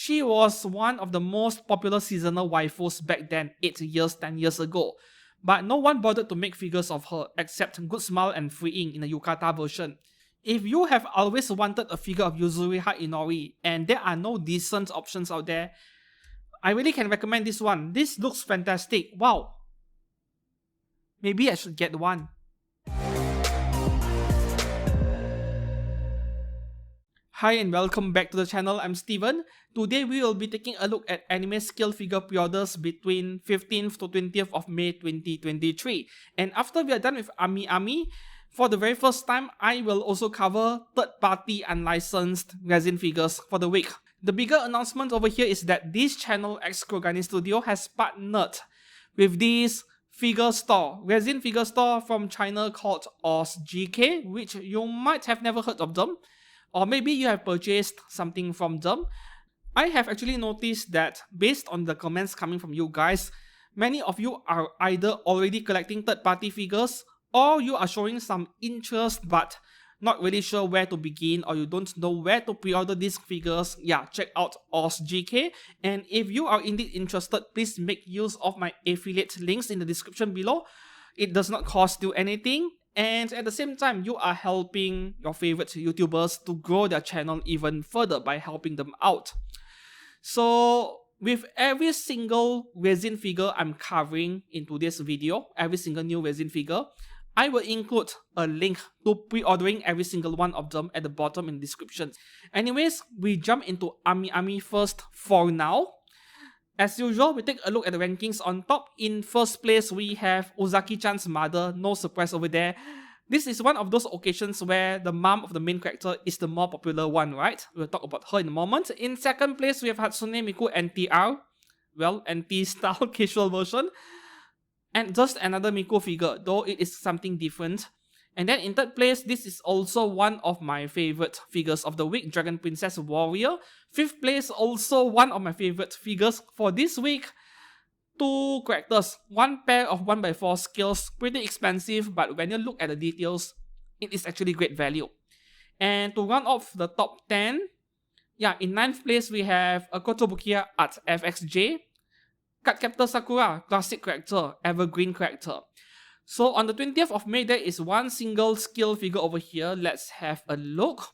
She was one of the most popular seasonal waifus back then, 10 years ago. But no one bothered to make figures of her except Good Smile and Freeing in the Yukata version. If you have always wanted a figure of Yuzuriha Inori and there are no decent options out there, I really can recommend this one. This looks fantastic. Wow. Maybe I should get one. Hi and welcome back to the channel. I'm Steven. Today we will be taking a look at anime scale figure pre-orders between 15th to 20th of May 2023. And after we are done with Ami, for the very first time, I will also cover third-party unlicensed resin figures for the week. The bigger announcement over here is that this channel, X-Kurogane Studio, has partnered with this resin figure store from China called OzGK, which you might have never heard of them. Or maybe you have purchased something from them. I have actually noticed that based on the comments coming from you guys, many of you are either already collecting third-party figures or you are showing some interest but not really sure where to begin, or you don't know where to pre-order these figures. Yeah, check out OzGK. And if you are indeed interested, please make use of my affiliate links in the description below. It does not cost you anything. And at the same time, you are helping your favorite YouTubers to grow their channel even further by helping them out. So with every single resin figure I'm covering in today's video, every single new resin figure, I will include a link to pre-ordering every single one of them at the bottom in the description. Anyways, we jump into Ami first for now. As usual, we take a look at the rankings on top. In first place, we have Ozaki-chan's mother. No surprise over there. This is one of those occasions where the mom of the main character is the more popular one, right? We'll talk about her in a moment. In second place, we have Hatsune Miku NTR. Well, NT-style casual version. And just another Miku figure, though it is something different. And then in third place, this is also one of my favorite figures of the week, Dragon Princess Warrior. Fifth place, also one of my favorite figures for this week. Two characters, one pair of 1x4 scales, pretty expensive, but when you look at the details, it is actually great value. And to round off the top 10, yeah, in 9th place, we have a Kotobukiya at FXJ. Cardcaptor Sakura, classic character, evergreen character. So on the 20th of May, there is one single scale figure over here. Let's have a look.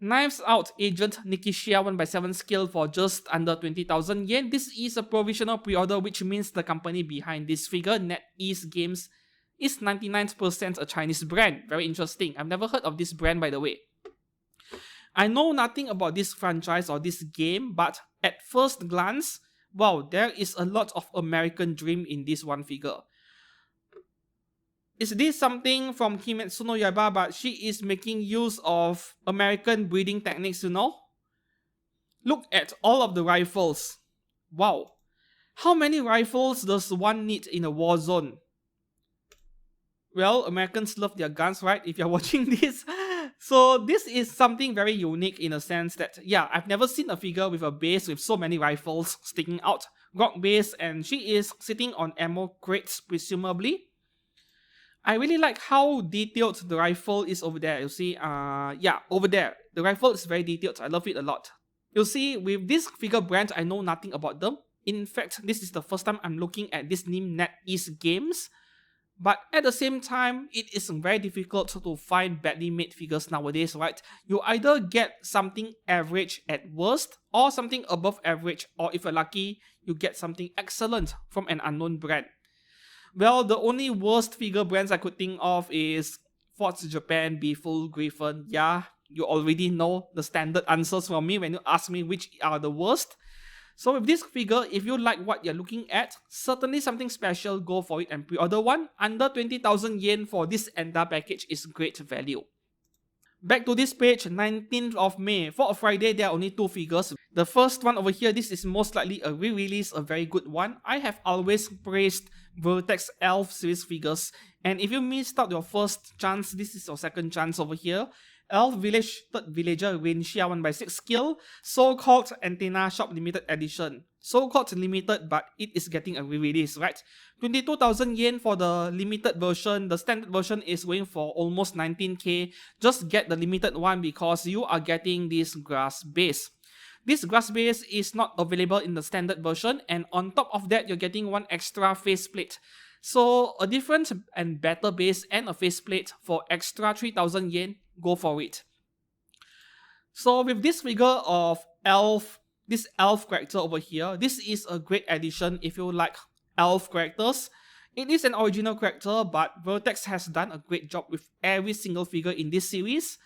Knives Out Agent Nikishia 1x7 scale for just under 20,000 yen. This is a provisional pre-order, which means the company behind this figure, NetEase Games, is 99% a Chinese brand. Very interesting. I've never heard of this brand, by the way. I know nothing about this franchise or this game, but at first glance, wow, there is a lot of American dream in this one figure. Is this something from Kimetsu no Yaiba, but she is making use of American breeding techniques, you know? Look at all of the rifles. Wow. How many rifles does one need in a war zone? Well, Americans love their guns, right? If you're watching this. So this is something very unique in a sense that, yeah, I've never seen a figure with a base with so many rifles sticking out. Rock base, and she is sitting on ammo crates, presumably. I really like how detailed the rifle is over there. You see, yeah, over there. The rifle is very detailed. I love it a lot. You see, with this figure brand, I know nothing about them. In fact, this is the first time I'm looking at this name, NetEase Games. But at the same time, it is very difficult to find badly made figures nowadays, right? You either get something average at worst, or something above average, or if you're lucky, you get something excellent from an unknown brand. Well, the only worst figure brands I could think of is Forts Japan, Beeful, Griffon. Yeah, you already know the standard answers from me when you ask me which are the worst. So with this figure, if you like what you're looking at, certainly something special, go for it and pre-order one. Under 20,000 yen for this entire package is great value. Back to this page, 19th of May. For a Friday, there are only two figures. The first one over here, this is most likely a re-release, a very good one. I have always praised Vertex Elf series figures. And if you missed out your first chance, this is your second chance over here. Elf Village 3rd Villager Renshia 1x6 skill, so-called Antenna Shop Limited Edition. So-called limited, but it is getting a re-release, right? 22,000 yen for the limited version. The standard version is going for almost 19k. Just get the limited one because you are getting this grass base. This grass base is not available in the standard version, and on top of that, you're getting one extra faceplate. So a different and better base and a faceplate for extra 3000 yen, go for it. So with this figure of this elf character over here, this is a great addition if you like elf characters. It is an original character, but Vertex has done a great job with every single figure in this series.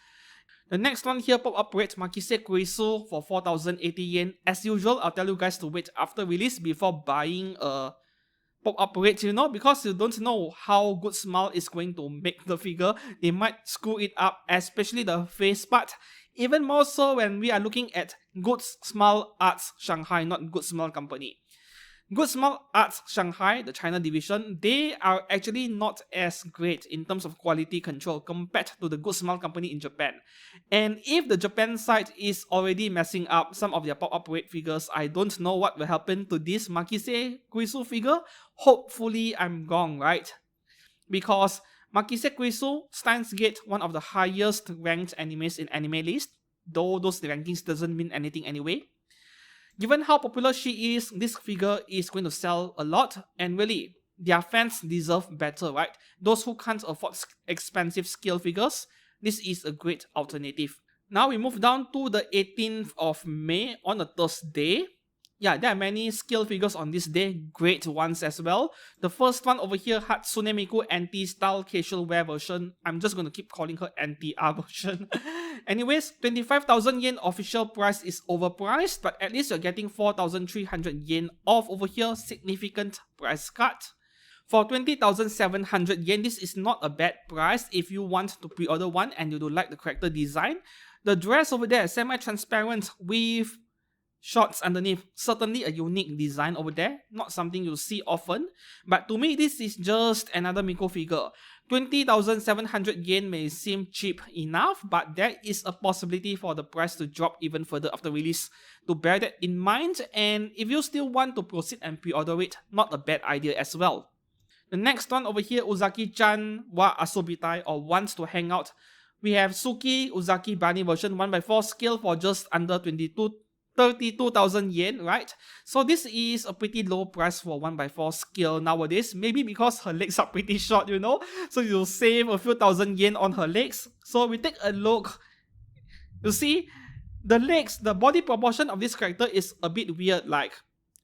The next one here, pop-up rate Makise Kurisu for 4080 yen. As usual, I'll tell you guys to wait after release before buying a pop-up rate, because you don't know how Good Smile is going to make the figure. They might screw it up, especially the face part. Even more so when we are looking at Good Smile Arts Shanghai, not Good Smile Company. Good Smile Arts Shanghai, the China division, they are actually not as great in terms of quality control compared to the Good Smile Company in Japan. And if the Japan side is already messing up some of their pop-up rate figures, I don't know what will happen to this Makise Kurisu figure. Hopefully I'm wrong, right? Because Makise Kurisu stands gate one of the highest ranked animes in anime list, though those rankings doesn't mean anything anyway. Given how popular she is, this figure is going to sell a lot, and really, their fans deserve better, right? Those who can't afford expensive scale figures, this is a great alternative. Now we move down to the 18th of May on a Thursday. Yeah, there are many scale figures on this day, great ones as well. The first one over here, Hatsune Miku anti-style casual wear version. I'm just going to keep calling her anti-R version. Anyways, 25,000 yen official price is overpriced, but at least you're getting 4,300 yen off over here, significant price cut. For 20,700 yen, this is not a bad price if you want to pre-order one and you do like the character design. The dress over there, semi-transparent with shorts underneath, certainly a unique design over there, not something you'll see often, but to me this is just another Miko figure. 20,700 yen may seem cheap enough, but there is a possibility for the price to drop even further after release. To bear that in mind, and if you still want to proceed and pre-order it, not a bad idea as well. The next one over here, Uzaki-chan wa Asobitai, or wants to hang out. We have Suki Uzaki Bunny version 1x4 scale for just under 32,000 yen, right? So this is a pretty low price for 1x4 scale nowadays. Maybe because her legs are pretty short, so you'll save a few thousand yen on her legs. So we take a look. You see, the legs, the body proportion of this character is a bit weird. Like,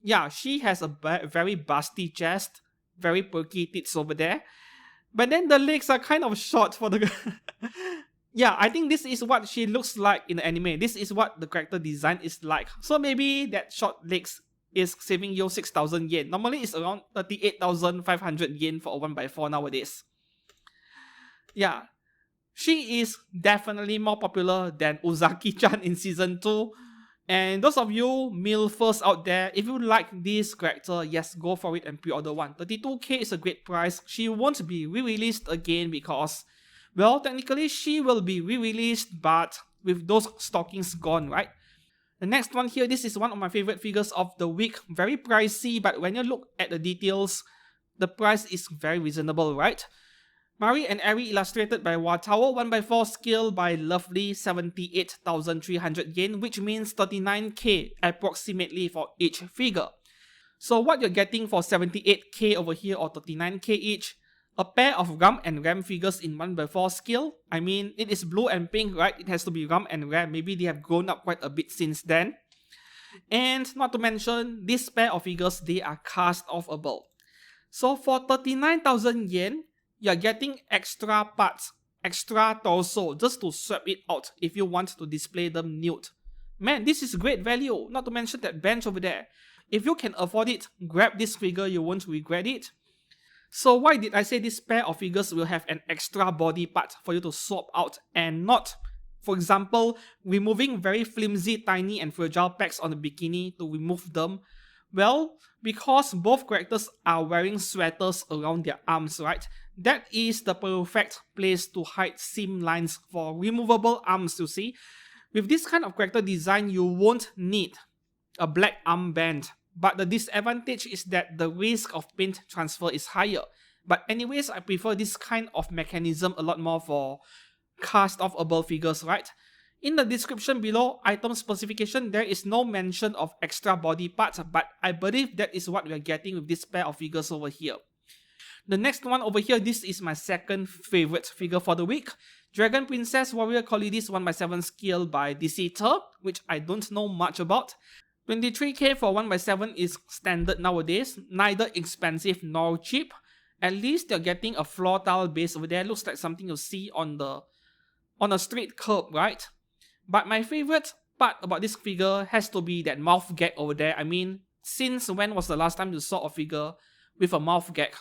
yeah, she has a very busty chest, very perky tits over there. But then the legs are kind of short for the... Yeah, I think this is what she looks like in the anime. This is what the character design is like. So maybe that short legs is saving you 6,000 yen. Normally it's around 38,500 yen for a 1x4 nowadays. Yeah, she is definitely more popular than Uzaki-chan in Season 2. And those of you MILFers out there, if you like this character, yes, go for it and pre-order one. 32k is a great price. She won't be re-released again because... well, technically, she will be re-released, but with those stockings gone, right? The next one here, this is one of my favorite figures of the week. Very pricey, but when you look at the details, the price is very reasonable, right? Mari and Eri illustrated by Watawa 1x4 scale by lovely 78,300 yen, which means 39k approximately for each figure. So what you're getting for 78k over here or 39k each, a pair of Ram and Ram figures in 1x4 scale. I mean, it is blue and pink, right? It has to be Ram and Ram. Maybe they have grown up quite a bit since then. And not to mention, this pair of figures, they are cast-offable. So for 39,000 yen, you're getting extra parts, extra torso, just to swap it out if you want to display them nude. Man, this is great value. Not to mention that bench over there. If you can afford it, grab this figure, you won't regret it. So why did I say this pair of figures will have an extra body part for you to swap out and not, for example, removing very flimsy, tiny and fragile packs on the bikini to remove them? Well, because both characters are wearing sweaters around their arms, right? That is the perfect place to hide seam lines for removable arms, you see. With this kind of character design, you won't need a black armband. But the disadvantage is that the risk of paint transfer is higher. But anyways, I prefer this kind of mechanism a lot more for cast-offable figures, right? In the description below, item specification, there is no mention of extra body parts, but I believe that is what we are getting with this pair of figures over here. The next one over here, this is my second favorite figure for the week. Dragon Princess Warrior Collides 1x7 scale by Deceitor, which I don't know much about. 23k for 1x7 is standard nowadays, neither expensive nor cheap. At least you're getting a floor tile base over there. Looks like something you see on a street curb, right? But my favorite part about this figure has to be that mouth gag over there. I mean, since when was the last time you saw a figure with a mouth gag?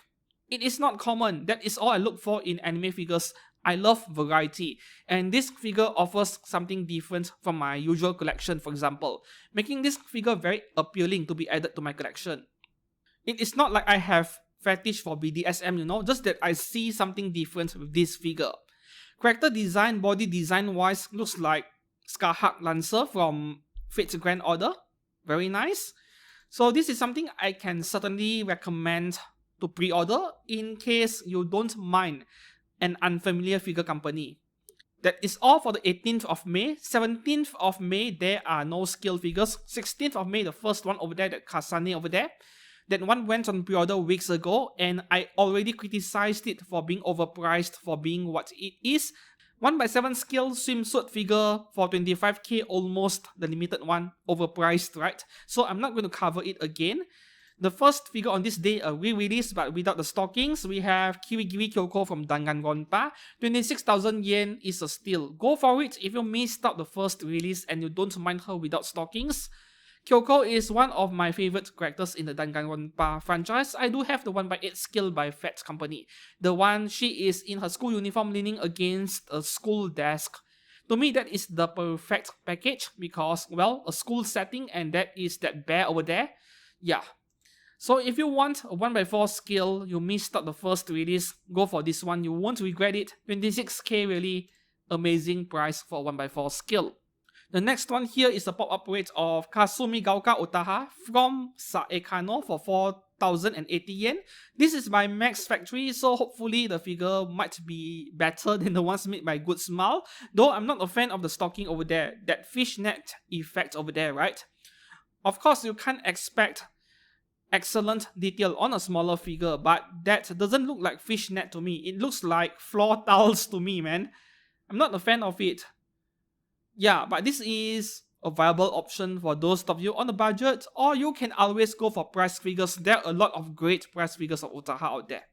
It is not common. That is all I look for in anime figures. I love variety, and this figure offers something different from my usual collection, for example, making this figure very appealing to be added to my collection. It is not like I have fetish for BDSM, you know, just that I see something different with this figure. Character design, body design wise, looks like Scarhawk Lancer from Fate's Grand Order. Very nice. So this is something I can certainly recommend to pre-order in case you don't mind an unfamiliar figure company. That is all for the 18th of May. 17th of May, there are no scale figures. 16th of May, the first one over there, that Kasane over there. That one went on pre-order weeks ago, and I already criticized it for being overpriced, for being what it is. 1x7 scale swimsuit figure for 25k, almost the limited one, overpriced, right? So I'm not going to cover it again. The first figure on this day, a re-release but without the stockings, we have Kirigiri Kyoko from Danganronpa. 26,000 yen is a steal. Go for it if you missed out the first release and you don't mind her without stockings. Kyoko is one of my favorite characters in the Danganronpa franchise. I do have the 1x8 scale by Fat Company. The one she is in her school uniform leaning against a school desk. To me, that is the perfect package because, well, a school setting and that is that bear over there. Yeah. So if you want a 1x4 scale, you missed out the first release, go for this one. You won't regret it. 26k, really amazing price for a 1x4 scale. The next one here is a pop-up rate of Kasumi Gaoka Otaha from Saekano for 4,080 yen. This is by Max Factory, so hopefully the figure might be better than the ones made by Good Smile. Though I'm not a fan of the stocking over there, that fishnet effect over there, right? Of course, you can't expect excellent detail on a smaller figure, but that doesn't look like fishnet to me. It looks like floor tiles to me, man. I'm not a fan of it. Yeah, but this is a viable option for those of you on a budget, or you can always go for price figures. There are a lot of great price figures of Otaha out there.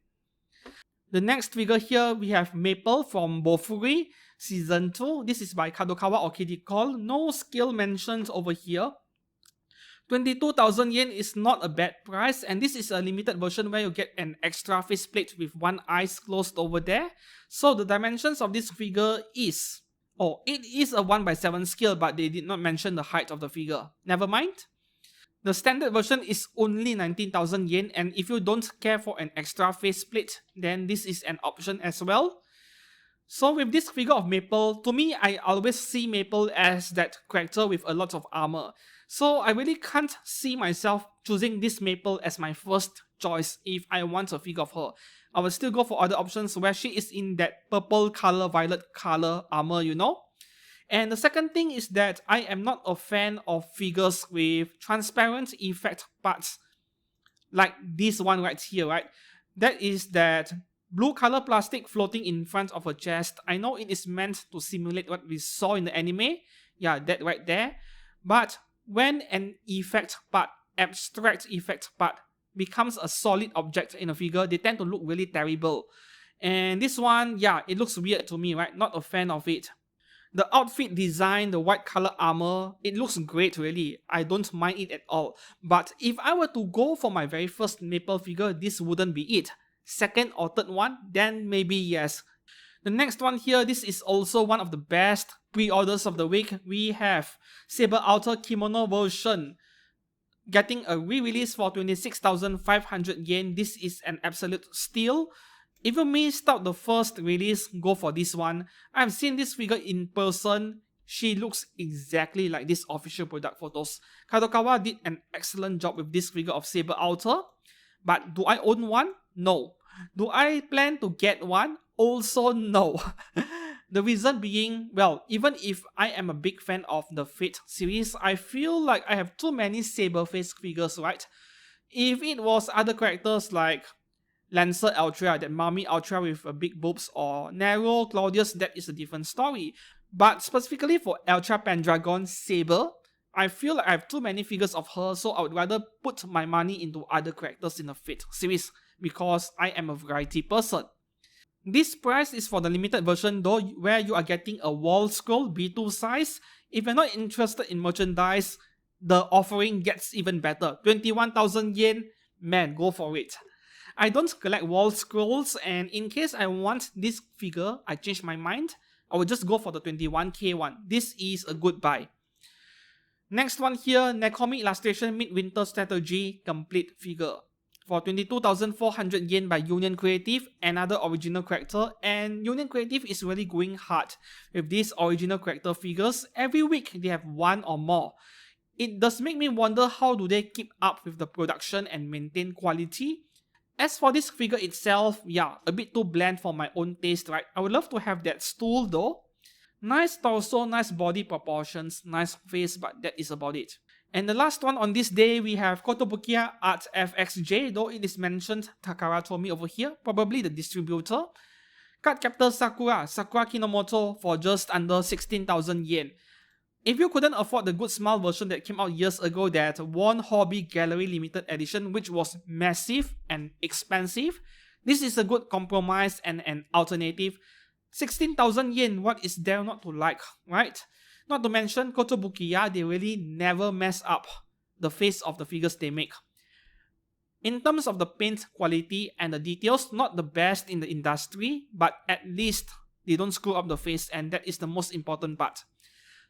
The next figure here, we have Maple from Bofuri Season 2. This is by Kadokawa Orchid Call. No scale mentions over here. 22,000 yen is not a bad price, and this is a limited version where you get an extra faceplate with one eye closed over there. So the dimensions of this figure is... oh, it is a 1x7 scale, but they did not mention the height of the figure. Never mind. The standard version is only 19,000 yen, and if you don't care for an extra faceplate, then this is an option as well. So with this figure of Maple, to me, I always see Maple as that character with a lot of armor. So I really can't see myself choosing this Maple as my first choice if I want a figure of her. I will still go for other options where she is in that purple color, violet color armor, you know. And the second thing is that I am not a fan of figures with transparent effect parts like this one right here, right? That is that blue color plastic floating in front of her chest. I know it is meant to simulate what we saw in the anime. Yeah, that right there. But when an effect part, abstract effect part, becomes a solid object in a figure, they tend to look really terrible. And this one, yeah, it looks weird to me, right? Not a fan of it. The outfit design, the white color armor, it looks great really. I don't mind it at all. But if I were to go for my very first Maple figure, this wouldn't be it. Second or third one, then maybe yes. The next one here, this is also one of the best pre-orders of the week. We have Saber Outer Kimono version getting a re-release for 26,500 yen. This is an absolute steal. If you missed out the first release, go for this one. I've seen this figure in person. She looks exactly like these official product photos. Kadokawa did an excellent job with this figure of Saber Outer. But do I own one? No. Do I plan to get one? Also no. The reason being, well, even if I am a big fan of the Fate series, I feel like I have too many Saber-face figures, right? If it was other characters like Lancer Ultra, that Mummy Ultra with big boobs, or Nero Claudius, that is a different story. But specifically for Ultra Pendragon Saber, I feel like I have too many figures of her, so I would rather put my money into other characters in the Fate series because I am a variety person. This price is for the limited version though, where you are getting a wall scroll B2 size. If you're not interested in merchandise, the offering gets even better. 21,000 yen, man, go for it. I don't collect wall scrolls, and in case I want this figure, I change my mind, I will just go for the 21k one. This is a good buy. Next one here, Nekomi Illustration Midwinter Strategy Complete Figure. For 22,400 yen by Union Creative, another original character, and Union Creative is really going hard with these original character figures. Every week they have one or more. It does make me wonder how do they keep up with the production and maintain quality. As for this figure itself, yeah, a bit too bland for my own taste, right? I would love to have that stool though. Nice torso, nice body proportions, nice face, but that is about it. And the last one on this day, we have Kotobukiya Art FXJ, though it is mentioned Takara Tomy over here, probably the distributor. Card Captor Sakura Kinomoto for just under 16,000 yen. If you couldn't afford the Good Smile version that came out years ago, that One Hobby Gallery Limited Edition, which was massive and expensive, this is a good compromise and an alternative. 16,000 yen, what is there not to like, right? Not to mention, Kotobukiya, they really never mess up the face of the figures they make. In terms of the paint quality and the details, not the best in the industry, but at least they don't screw up the face, and that is the most important part.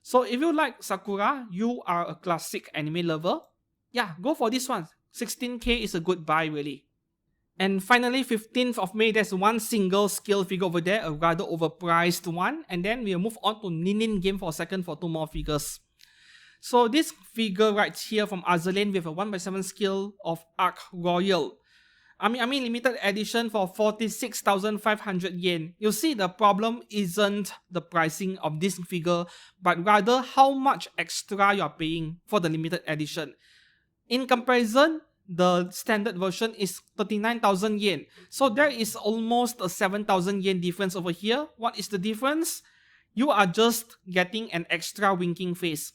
So if you like Sakura, you are a classic anime lover, yeah, go for this one. 16k is a good buy really. And finally, 15th of May, there's one single scale figure over there, a rather overpriced one. And then we'll move on to Ninin Game for a second for two more figures. So this figure right here from Azalane with a 1/7 scale of Arc Royal. I mean limited edition for 46,500 yen. You see, the problem isn't the pricing of this figure, but rather how much extra you're paying for the limited edition. In comparison, the standard version is 39,000 yen. So there is almost a 7,000 yen difference over here. What is the difference? You are just getting an extra winking face.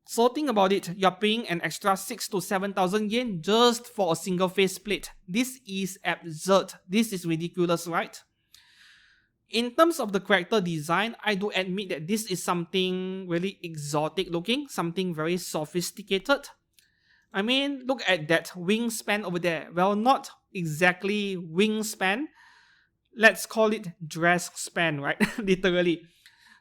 So think about it, you're paying an extra 6,000 to 7,000 yen just for a single face plate. This is absurd. This is ridiculous, right? In terms of the character design, I do admit that this is something really exotic looking, something very sophisticated. I mean, look at that wingspan over there. Well, not exactly wingspan. Let's call it dress span, right? Literally.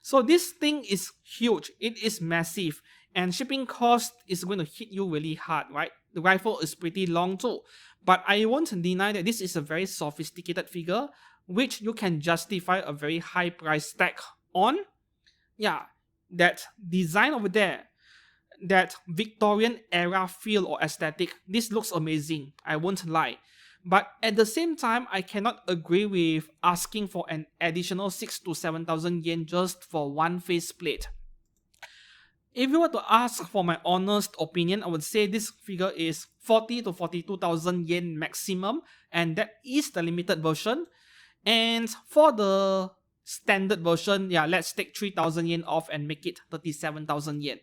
So this thing is huge. It is massive. And shipping cost is going to hit you really hard, right? The rifle is pretty long too. But I won't deny that this is a very sophisticated figure, which you can justify a very high price tag on. Yeah, that design over there, that Victorian era feel or aesthetic, this looks amazing, I won't lie. But at the same time, I cannot agree with asking for an additional 6,000 to 7,000 yen just for one faceplate. If you were to ask for my honest opinion, I would say this figure is 40,000 to 42,000 yen maximum, and that is the limited version. And for the standard version, yeah, let's take 3,000 yen off and make it 37,000 yen.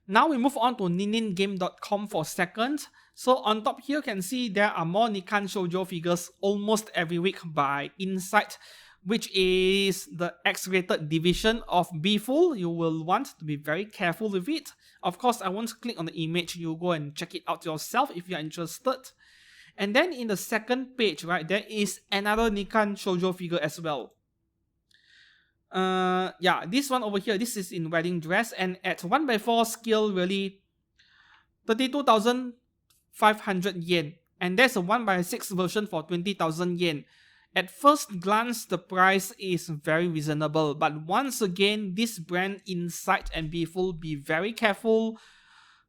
Now we move on to niningame.com for a second. So on top here you can see there are more Nikan Shoujo figures almost every week by Insight, which is the X-rated division of B-Full. You will want to be very careful with it. Of course, I won't click on the image. You go and check it out yourself if you're interested. And then in the second page, right, there is another Nikan Shoujo figure as well. Yeah, this one over here, this is in wedding dress, and at 1/4 scale, really 32,500 yen. And there's a 1/6 version for 20,000 yen. At first glance, the price is very reasonable, but once again, this brand Insight and B-Full, be very careful.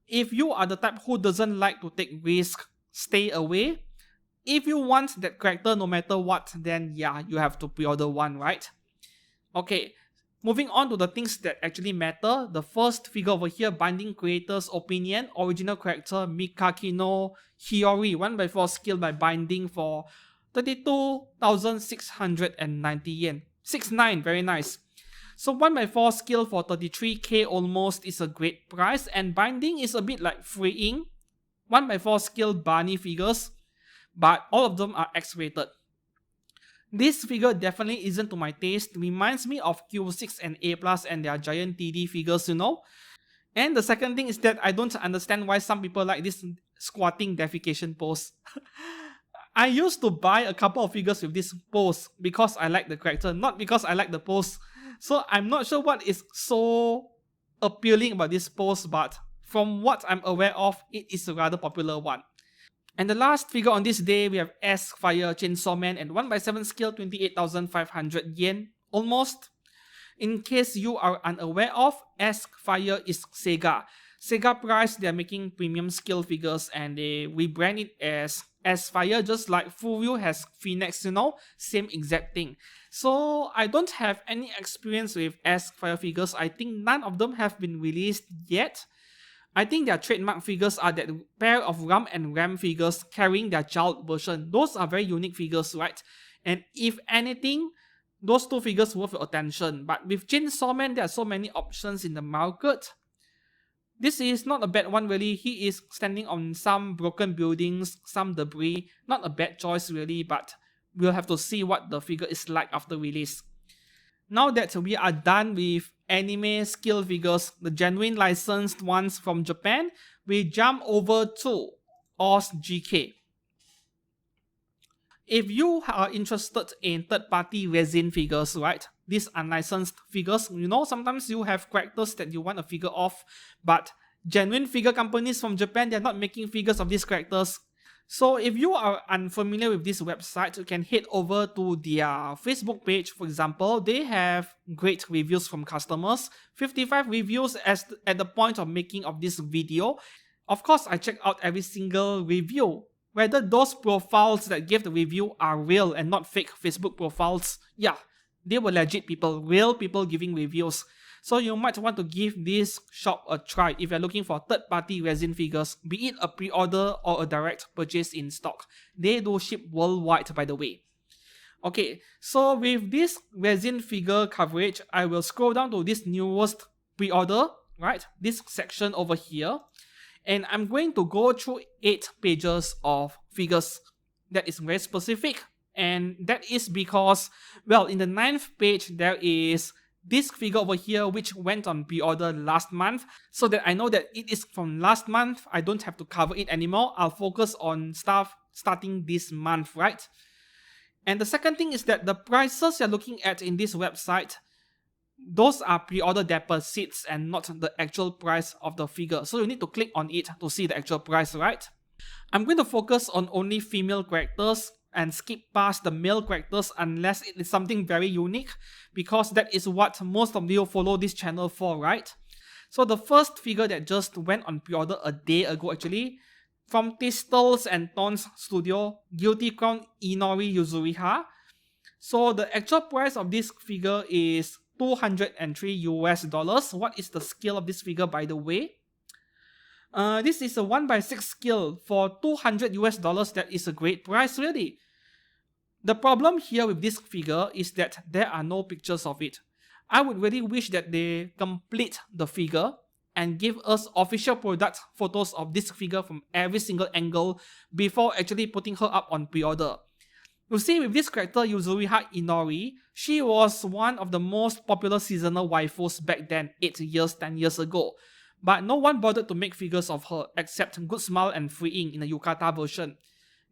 If you are the type who doesn't like to take risk, stay away. If you want that character no matter what, then yeah, you have to pre-order one, right? Okay, moving on to the things that actually matter. The first figure over here, binding creator's opinion, original character Mikakino Hiyori, 1x4 skill by binding for 32,690 yen. 69, very nice. So 1x4 skill for 33k almost is a great price, and binding is a bit like freeing. 1x4 skill Barney figures, but all of them are X-rated. This figure definitely isn't to my taste, reminds me of Q6 and A+, and their giant TD figures, you know. And the second thing is that I don't understand why some people like this squatting defecation pose. I used to buy a couple of figures with this pose because I like the character, not because I like the pose. So I'm not sure what is so appealing about this pose, but from what I'm aware of, it is a rather popular one. And the last figure on this day, we have S-Fire Chainsaw Man and 1x7 skill, 28,500 yen, almost. In case you are unaware of, S-Fire is Sega. Sega price, they are making premium skill figures and they rebrand it as S-Fire, just like Furyu has Phoenix, you know, same exact thing. So I don't have any experience with S-Fire figures. I think none of them have been released yet. I think their trademark figures are that pair of Ram and Ram figures carrying their child version. Those are very unique figures, right? And if anything, those two figures worth your attention. But with Chainsaw Man, there are so many options in the market. This is not a bad one really. He is standing on some broken buildings, some debris. Not a bad choice really, but we'll have to see what the figure is like after release. Now that we are done with anime skill figures, the genuine licensed ones from Japan, we jump over to Oz GK. If you are interested in third-party resin figures, right? These unlicensed figures, you know, sometimes you have characters that you want a figure of, but genuine figure companies from Japan, they're not making figures of these characters. So if you are unfamiliar with this website, you can head over to their Facebook page, for example. They have great reviews from customers, 55 reviews at the point of making of this video. Of course, I check out every single review, whether those profiles that give the review are real and not fake Facebook profiles. Yeah, they were legit people, real people giving reviews. So you might want to give this shop a try if you're looking for third-party resin figures, be it a pre-order or a direct purchase in stock. They do ship worldwide, by the way. Okay, so with this resin figure coverage, I will scroll down to this newest pre-order, right? This section over here. And I'm going to go through 8 pages of figures. That is very specific. And that is because, well, in the 9th page, there is this figure over here which went on pre-order last month, so that I know that it is from last month. I don't have to cover it anymore. I'll focus on stuff starting this month, right? And the second thing is that the prices you're looking at in this website, those are pre-order deposits and not the actual price of the figure. So you need to click on it to see the actual price, right? I'm going to focus on only female characters and skip past the male characters unless it is something very unique, because that is what most of you follow this channel for, right? So the first figure that just went on pre-order a day ago actually, from Tistles and Tons Studio, Guilty Crown Inori Yuzuriha. So the actual price of this figure is $203 US. What is the scale of this figure, by the way? This is a 1x6 scale for $200 US. That is a great price, really. The problem here with this figure is that there are no pictures of it. I would really wish that they complete the figure and give us official product photos of this figure from every single angle before actually putting her up on pre-order. You see, with this character Yuzuriha Inori, she was one of the most popular seasonal waifus back then, 8 years, 10 years ago. But no one bothered to make figures of her except Good Smile and Freeing in the Yukata version.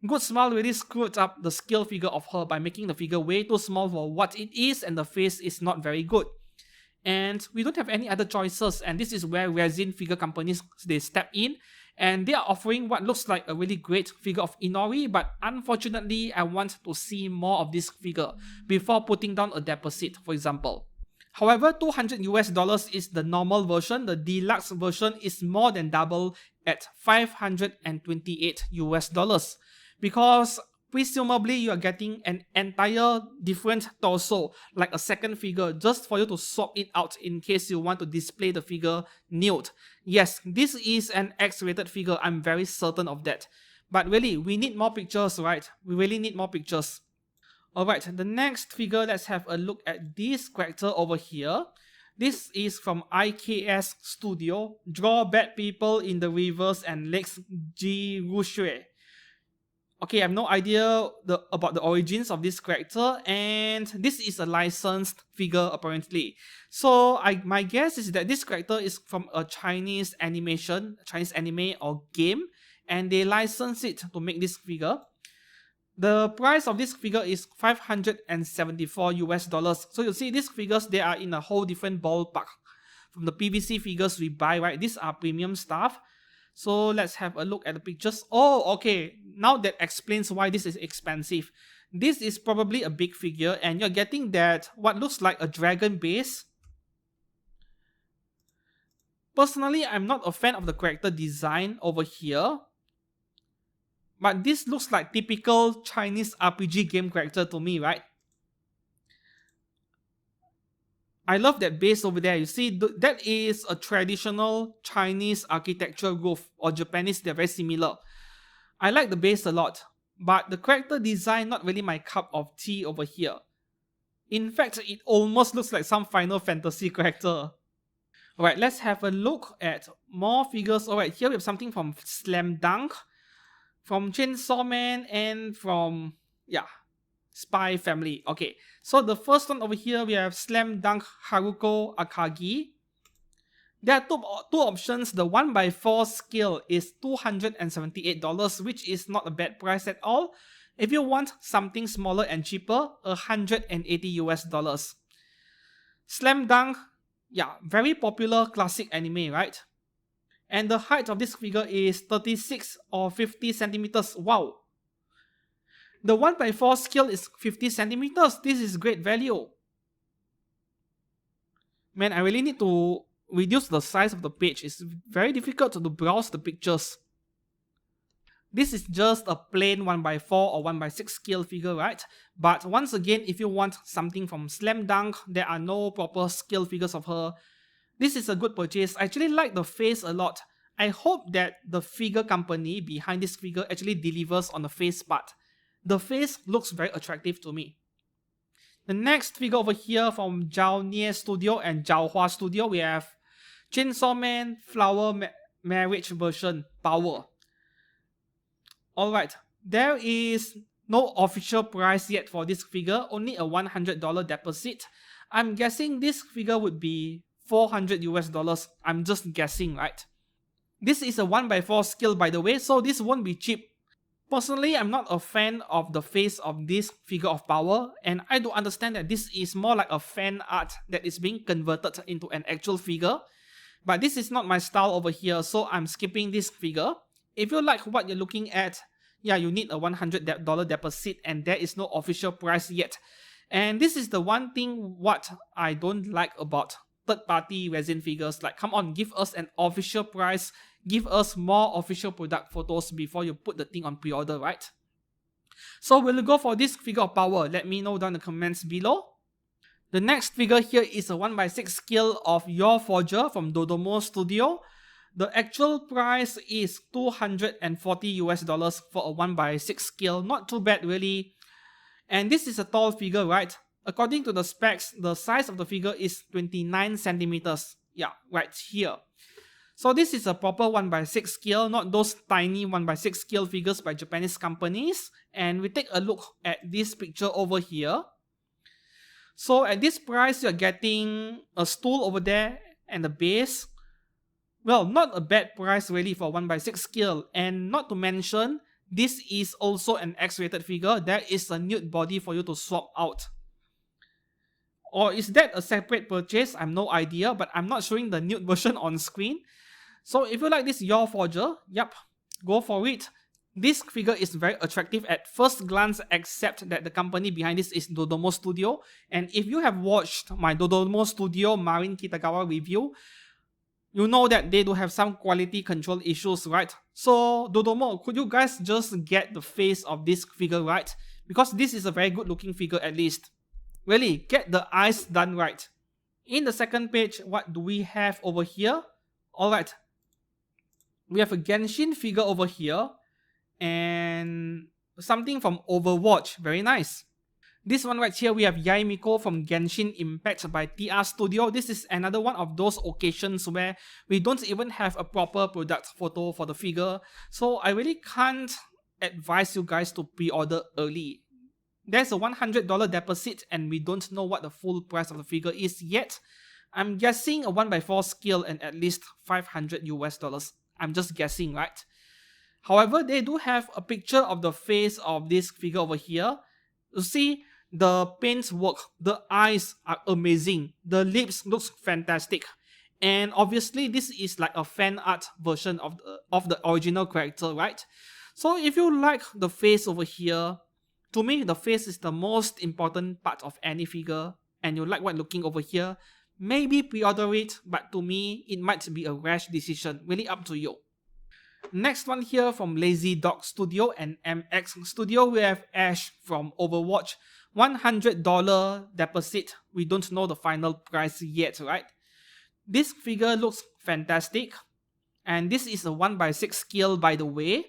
Good Smile really screwed up the scale figure of her by making the figure way too small for what it is, and the face is not very good. And we don't have any other choices, and this is where resin figure companies, they step in, and they are offering what looks like a really great figure of Inori, but unfortunately I want to see more of this figure before putting down a deposit, for example. However, $200 US is the normal version. The deluxe version is more than double at $528 US. Because presumably you are getting an entire different torso, like a second figure, just for you to swap it out in case you want to display the figure nude. Yes, this is an X-rated figure, I'm very certain of that. But really, we need more pictures, right? We really need more pictures. Alright, the next figure, let's have a look at this character over here. This is from IKS Studio, Draw Bad People in the Rivers and Lakes Ji Rushui. Okay, I have no idea about the origins of this character, and this is a licensed figure apparently. So my guess is that this character is from a Chinese animation, Chinese anime or game, and they license it to make this figure. The price of this figure is $574 US. So you see these figures, they are in a whole different ballpark from the PVC figures we buy, right? These are premium stuff. So let's have a look at the pictures. Oh, okay. Now that explains why this is expensive. This is probably a big figure and you're getting that what looks like a dragon base. Personally, I'm not a fan of the character design over here. But this looks like typical Chinese RPG game character to me, right? I love that base over there. You see, that is a traditional Chinese architecture roof, or Japanese, they're very similar. I like the base a lot, but the character design not really my cup of tea over here. In fact, it almost looks like some Final Fantasy character. Alright, let's have a look at more figures. Alright, here we have something from Slam Dunk, from Chainsaw Man, and from, Spy Family. Okay, so the first one over here, we have Slam Dunk Haruko Akagi. There are two options. The 1x4 scale is $278, which is not a bad price at all. If you want something smaller and cheaper, $180 US. Slam Dunk, very popular classic anime, right? And the height of this figure is 36 or 50 centimeters. Wow. The 1x4 scale is 50 centimeters. This is great value. Man, I really need to reduce the size of the page. It's very difficult to browse the pictures. This is just a plain 1x4 or 1x6 scale figure, right? But once again, if you want something from Slam Dunk, there are no proper scale figures of her. This is a good purchase. I actually like the face a lot. I hope that the figure company behind this figure actually delivers on the face part. The face looks very attractive to me. The next figure over here from Zhao Nie Studio and Zhao Hua Studio, we have Chainsaw Man Flower Marriage version Power. Alright, there is no official price yet for this figure, only a $100 deposit. I'm guessing this figure would be $400 US. I'm just guessing, right? This is a 1x4 scale, by the way, so this won't be cheap. Personally, I'm not a fan of the face of this figure of Power, and I do understand that this is more like a fan art that is being converted into an actual figure. But this is not my style over here, so I'm skipping this figure. If you like what you're looking at, you need a $100 deposit, and there is no official price yet. And this is the one thing what I don't like about third-party resin figures. Like, come on, give us an official price, give us more official product photos before you put the thing on pre-order, right? So will you go for this figure of Power? Let me know down in the comments below. The next figure here is a 1x6 scale of Your Forger from Dodomo Studio. The actual price is $240 US for a 1x6 scale. Not too bad really. And this is a tall figure, right? According to the specs, the size of the figure is 29 centimeters. Yeah, right here. So this is a proper 1x6 scale, not those tiny 1x6 scale figures by Japanese companies. And we take a look at this picture over here. So at this price, you're getting a stool over there and a base. Well, not a bad price really for 1x6 scale. And not to mention, this is also an X-rated figure. There is a nude body for you to swap out. Or is that a separate purchase? I have no idea, but I'm not showing the nude version on screen. So if you like this Your Forger, go for it. This figure is very attractive at first glance, except that the company behind this is Dodomo Studio. And if you have watched my Dodomo Studio Marin Kitagawa review, You know that they do have some quality control issues, right? So Dodomo, could you guys just get the face of this figure right? Because this is a very good looking figure at least. Really, get the eyes done right. In the second page, what do we have over here? Alright, we have a Genshin figure over here and something from Overwatch. Very nice. This one right here, we have Yaimiko from Genshin Impact by TR Studio. This is another one of those occasions where we don't even have a proper product photo for the figure. So I really can't advise you guys to pre-order early. There's a $100 deposit and we don't know what the full price of the figure is yet. I'm guessing a 1x4 scale and at least $500 US. I'm just guessing, right? However, they do have a picture of the face of this figure over here. You see, the paint work, the eyes are amazing, the lips looks fantastic, and obviously this is like a fan art version of the original character, right? So if you like the face over here, to me the face is the most important part of any figure, and you like what looking over here, maybe pre-order it, but to me it might be a rash decision, really up to you. Next one here from Lazy Dog Studio and MX Studio, we have Ash from Overwatch. $100 deposit. We don't know the final price yet, right? This figure looks fantastic. And this is a 1x6 scale, by the way.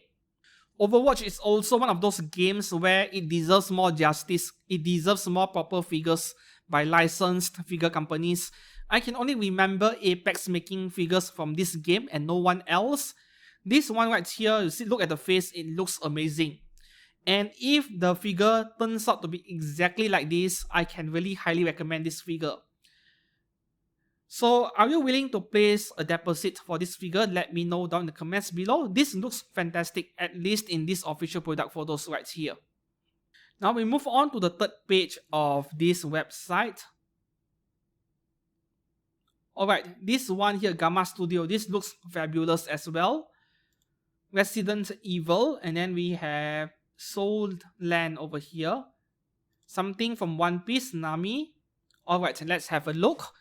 Overwatch is also one of those games where it deserves more justice. It deserves more proper figures by licensed figure companies. I can only remember Apex making figures from this game and no one else. This one right here, you see, look at the face, it looks amazing. And if the figure turns out to be exactly like this, I can really highly recommend this figure. So are you willing to place a deposit for this figure? Let me know down in the comments below. This looks fantastic, at least in these official product photos right here. Now we move on to the third page of this website. Alright, this one here, Gamma Studio, this looks fabulous as well. Resident Evil, and then we have Soul Land over here. Something from One Piece, Nami. Alright, let's have a look.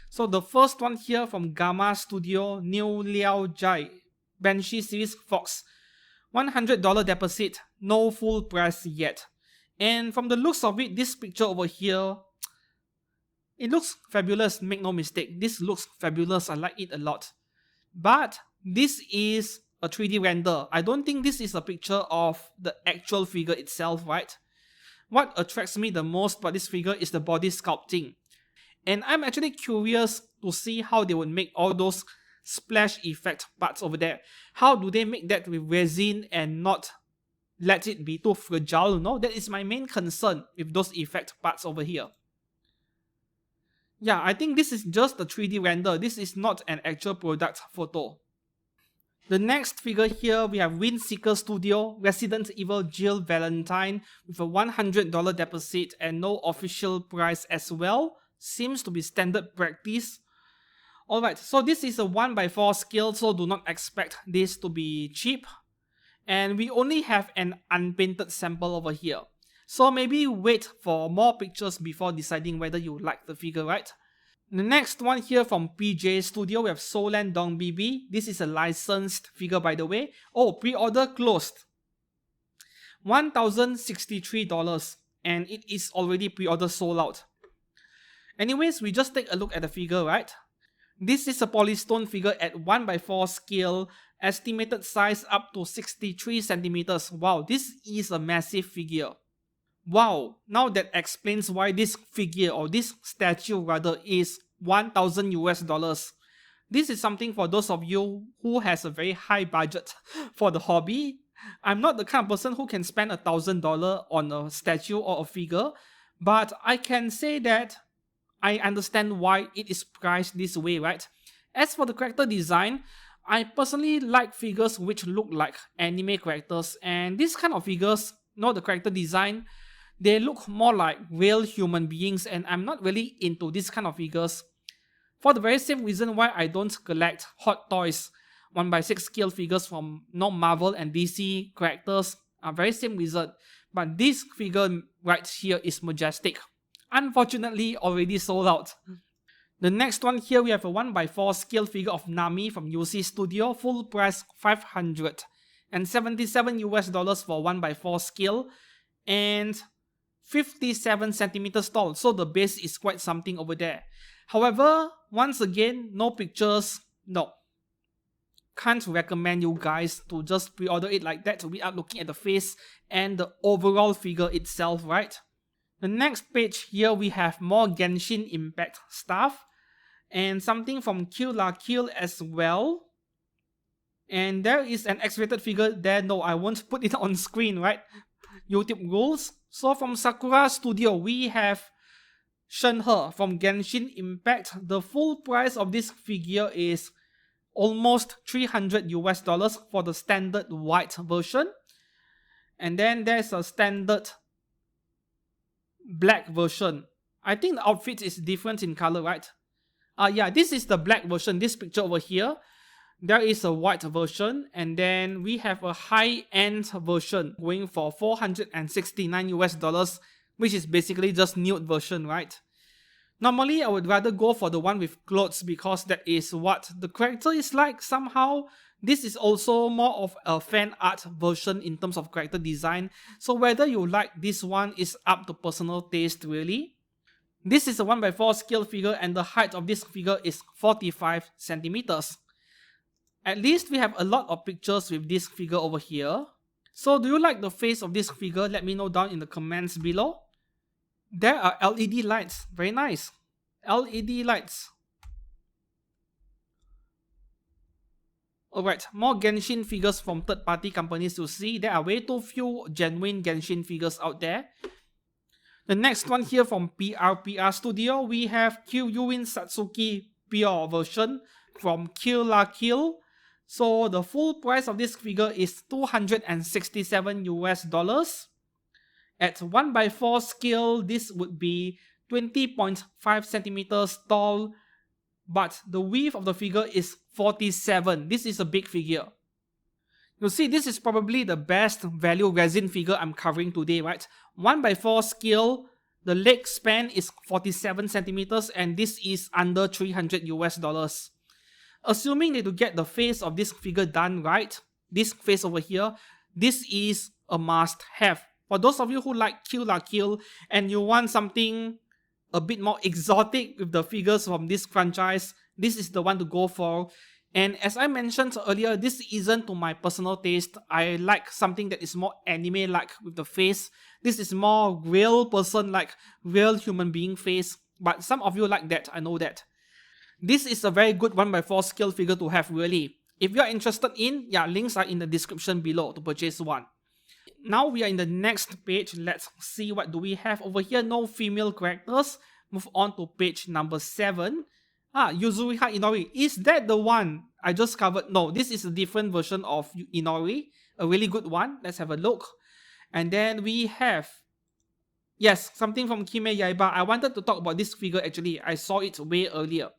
So the first one here from Gamma Studio, New Liao Jai, Banshee Series Fox. $100 deposit, no full price yet. And from the looks of it, this picture over here, it looks fabulous, make no mistake. This looks fabulous, I like it a lot. But this is a 3D render. I don't think this is a picture of the actual figure itself, right? What attracts me the most about this figure is the body sculpting. And I'm actually curious to see how they would make all those splash effect parts over there. How do they make that with resin and not let it be too fragile? No, that is my main concern with those effect parts over here. Yeah, I think this is just a 3D render. This is not an actual product photo. The next figure here, we have Windseeker Studio, Resident Evil Jill Valentine with a $100 deposit and no official price as well. Seems to be standard practice. Alright, so this is a 1x4 scale, so do not expect this to be cheap. And we only have an unpainted sample over here. So maybe wait for more pictures before deciding whether you like the figure, right? The next one here from PJ Studio, we have Solan Dong BB. This is a licensed figure, by the way. Oh, pre-order closed. $1,063 and it is already pre-order sold out. Anyways, we just take a look at the figure, right? This is a polystone figure at 1x4 scale, estimated size up to 63 centimeters. Wow, this is a massive figure. Wow, now that explains why this figure or this statue rather is $1,000 US. This is something for those of you who has a very high budget for the hobby. I'm not the kind of person who can spend $1,000 on a statue or a figure, but I can say that I understand why it is priced this way, right? As for the character design, I personally like figures which look like anime characters, and this kind of figures, the character design, they look more like real human beings, and I'm not really into this kind of figures. For the very same reason why I don't collect Hot Toys 1x6 scale figures from Marvel and DC characters, very same reason. But this figure right here is majestic. Unfortunately, already sold out. The next one here, we have a 1x4 scale figure of Nami from UC Studio, full price $577 for 1x4 scale and 57 centimeters tall, so the base is quite something over there. However, once again, no pictures, no. Can't recommend you guys to just pre-order it like that without looking at the face and the overall figure itself, right? The next page here, we have more Genshin Impact stuff and something from Kill La Kill as well. And there is an X-rated figure there. No, I won't put it on screen, right? YouTube rules. So from Sakura Studio, we have Shenhe from Genshin Impact. The full price of this figure is almost $300 for the standard white version. And then there's a standard black version. I think the outfit is different in color, right? Yeah, this is the black version. This picture over here, there is a white version, and then we have a high-end version going for $469, which is basically just nude version, right? Normally, I would rather go for the one with clothes because that is what the character is like somehow. This is also more of a fan art version in terms of character design. So whether you like this one is up to personal taste really. This is a 1x4 scale figure and the height of this figure is 45 centimeters. At least we have a lot of pictures with this figure over here. So do you like the face of this figure? Let me know down in the comments below. There are LED lights. Very nice. LED lights. Alright, more Genshin figures from third-party companies to see. There are way too few genuine Genshin figures out there. The next one here from PRPR Studio, we have Kyuyuin Satsuki Pure version from Kill La Kill. So the full price of this figure is $267. At 1x4 scale, this would be 20.5 centimeters tall, but the width of the figure is 47. This is a big figure. You see, this is probably the best value resin figure I'm covering today, right? 1x4 scale, the leg span is 47 centimeters and this is under $300. Assuming that to get the face of this figure done right, this face over here, this is a must-have. For those of you who like Kill La Kill and you want something a bit more exotic with the figures from this franchise, this is the one to go for. And as I mentioned earlier, this isn't to my personal taste. I like something that is more anime-like with the face. This is more real person-like, real human being face. But some of you like that, I know that. This is a very good 1x4 scale figure to have really. If you are interested in, yeah, links are in the description below to purchase one. Now we are in the next page. Let's see what do we have over here. No female characters. Move on to page number 7. Yuzuriha Inori. Is that the one I just covered? No, this is a different version of Inori. A really good one. Let's have a look. And then we have, yes, something from Kime Yaiba. I wanted to talk about this figure actually. I saw it way earlier.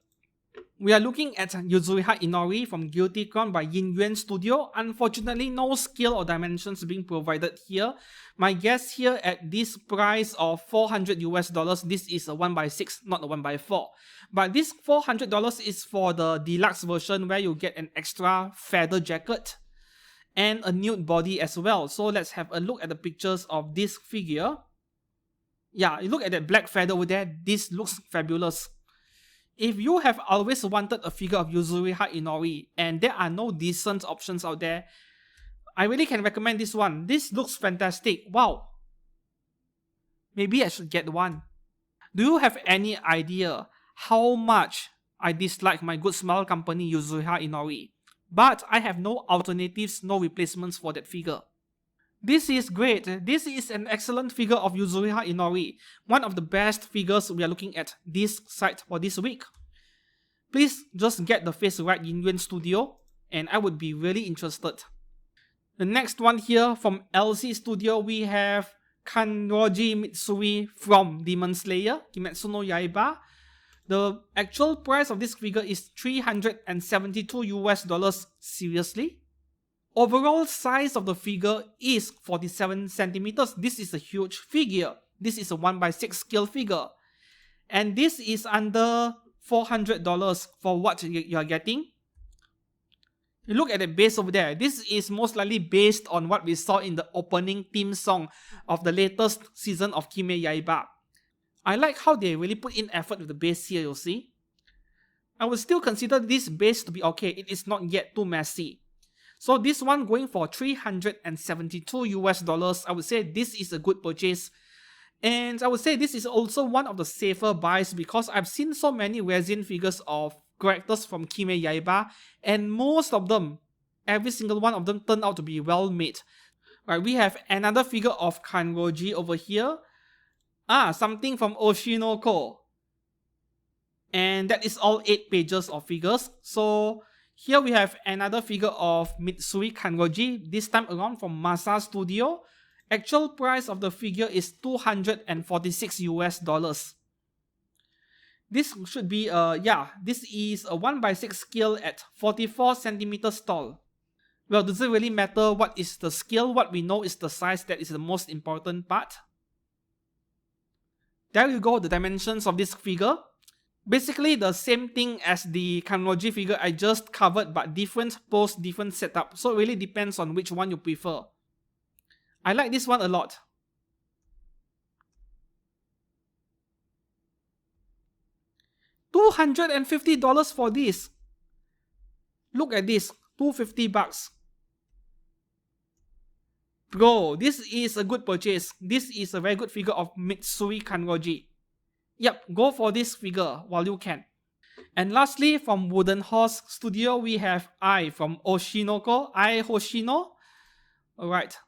We are looking at Yuzuriha Inori from Guilty Crown by Yin Yuan Studio. Unfortunately, no scale or dimensions being provided here. My guess here at this price of $400, this is a 1x6, not a 1x4. But this $400 is for the deluxe version where you get an extra feather jacket and a nude body as well. So let's have a look at the pictures of this figure. Yeah, you look at that black feather over there. This looks fabulous. If you have always wanted a figure of Yuzuriha Inori and there are no decent options out there, I really can recommend this one. This looks fantastic. Wow. Maybe I should get one. Do you have any idea how much I dislike my good smile company Yuzuriha Inori? But I have no alternatives, no replacements for that figure. This is great. This is an excellent figure of Yuzuriha Inori. One of the best figures we are looking at this site for this week. Please just get the face right, Yin Yuan Studio, and I would be really interested. The next one here from LC Studio, we have Kanroji Mitsui from Demon Slayer, Kimetsu no Yaiba. The actual price of this figure is $372. Seriously? Overall size of the figure is 47 centimeters. This is a huge figure. This is a 1x6 scale figure. And this is under $400 for what you are getting. You look at the base over there. This is most likely based on what we saw in the opening theme song of the latest season of Kimetsu Yaiba. I like how they really put in effort with the base here, you see. I would still consider this base to be okay. It is not yet too messy. So this one going for $372, I would say this is a good purchase. And I would say this is also one of the safer buys because I've seen so many resin figures of characters from Kimetsu Yaiba, and most of them, every single one of them turned out to be well made. Right, we have another figure of Kanroji over here. Something from Oshinoko. And that is all 8 pages of figures. So here we have another figure of Mitsui Kanroji, this time around from Masa Studio. Actual price of the figure is $246. This should be this is a 1x6 scale at 44 centimeters tall. Well, does it really matter what is the scale? What we know is the size that is the most important part. There you go, the dimensions of this figure. Basically the same thing as the Kanroji figure I just covered, but different pose, different setup. So it really depends on which one you prefer. I like this one a lot. $250 for this. Look at this, $250. Bro, this is a good purchase. This is a very good figure of Mitsui Kanroji. Yep, go for this figure while you can. And lastly, from Wooden Horse Studio, we have Ai from Oshinoko, Ai Hoshino. Alright.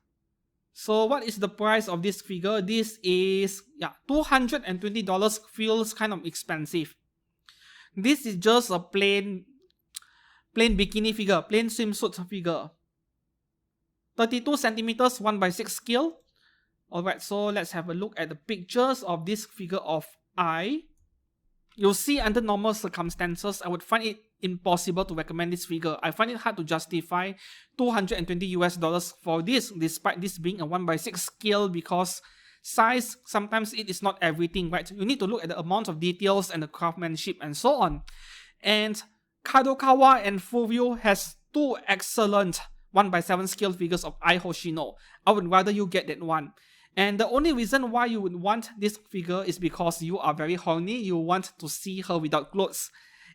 So what is the price of this figure? This is $220, feels kind of expensive. This is just a plain bikini figure, plain swimsuit figure. 32 centimeters, 1x6 scale. Alright, so let's have a look at the pictures of this figure of Ai. You'll see under normal circumstances, I would find it impossible to recommend this figure. I find it hard to justify $220 for this, despite this being a 1x6 scale, because size, sometimes it is not everything, right? You need to look at the amount of details and the craftsmanship and so on. And Kadokawa and Furyu has 2 excellent 1x7 scale figures of Ai Hoshino. I would rather you get that one. And the only reason why you would want this figure is because you are very horny, you want to see her without clothes.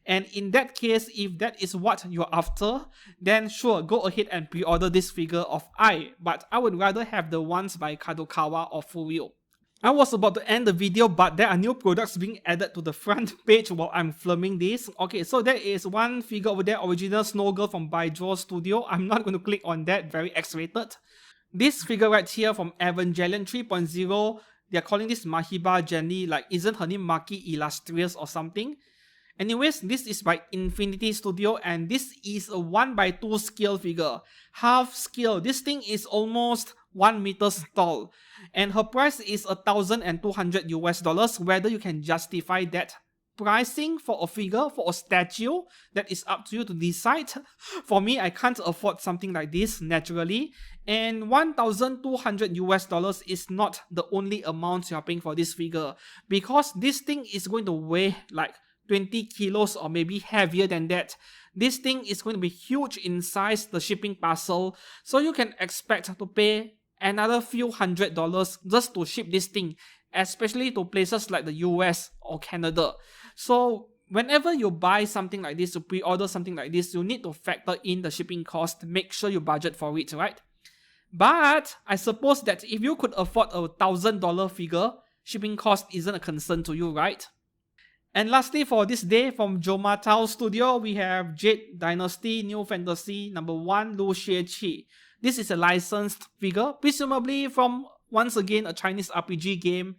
And in that case, if that is what you're after, then sure, go ahead and pre-order this figure of Ai. But I would rather have the ones by Kadokawa or Furyu. I was about to end the video, but there are new products being added to the front page while I'm filming this. Okay, so there is one figure over there, original Snow Girl from Baijo Studio. I'm not going to click on that, very X-rated. This figure right here from Evangelion 3.0, they're calling this Mahiba Jenny, like isn't her name Maki Illustrious or something? Anyways, this is by Infinity Studio and this is a 1x2 scale figure. Half scale, this thing is almost 1 meter tall. And her price is $1,200, whether you can justify that pricing for a figure, for a statue, that is up to you to decide. For me, I can't afford something like this naturally, and $1,200 is not the only amount you are paying for this figure, because this thing is going to weigh like 20 kilos or maybe heavier than that. This thing is going to be huge in size, the shipping parcel, so you can expect to pay another few $100s just to ship this thing, especially to places like the US or Canada. So whenever you buy something like this, you pre-order something like this, you need to factor in the shipping cost, make sure you budget for it, right? But I suppose that if you could afford a $1,000 figure, shipping cost isn't a concern to you, right? And lastly, for this day, from Jomatao Studio, we have Jade Dynasty New Fantasy #1 Lu Xieqi. This is a licensed figure, presumably from, once again, a Chinese RPG game.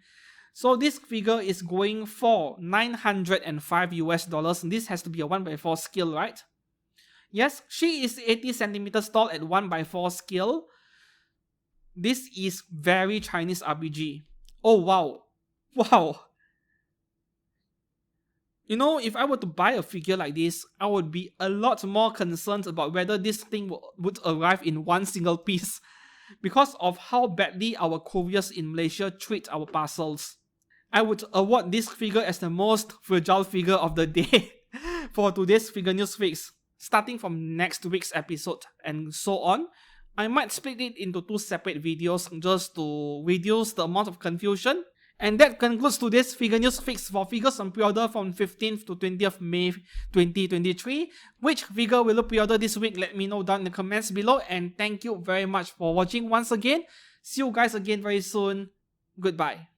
So this figure is going for $905. This has to be a 1x4 scale, right? Yes, she is 80 centimeters tall at 1x4 scale. This is very Chinese RPG. Oh wow. Wow. You know, if I were to buy a figure like this, I would be a lot more concerned about whether this thing would arrive in one single piece, because of how badly our couriers in Malaysia treat our parcels. I would award this figure as the most fragile figure of the day for today's figure news fix, starting from next week's episode and so on. I might split it into 2 separate videos just to reduce the amount of confusion. And that concludes today's figure news fix for figures on pre-order from 15th to 20th May 2023. Which figure will you pre-order this week? Let me know down in the comments below, and thank you very much for watching once again. See you guys again very soon. Goodbye.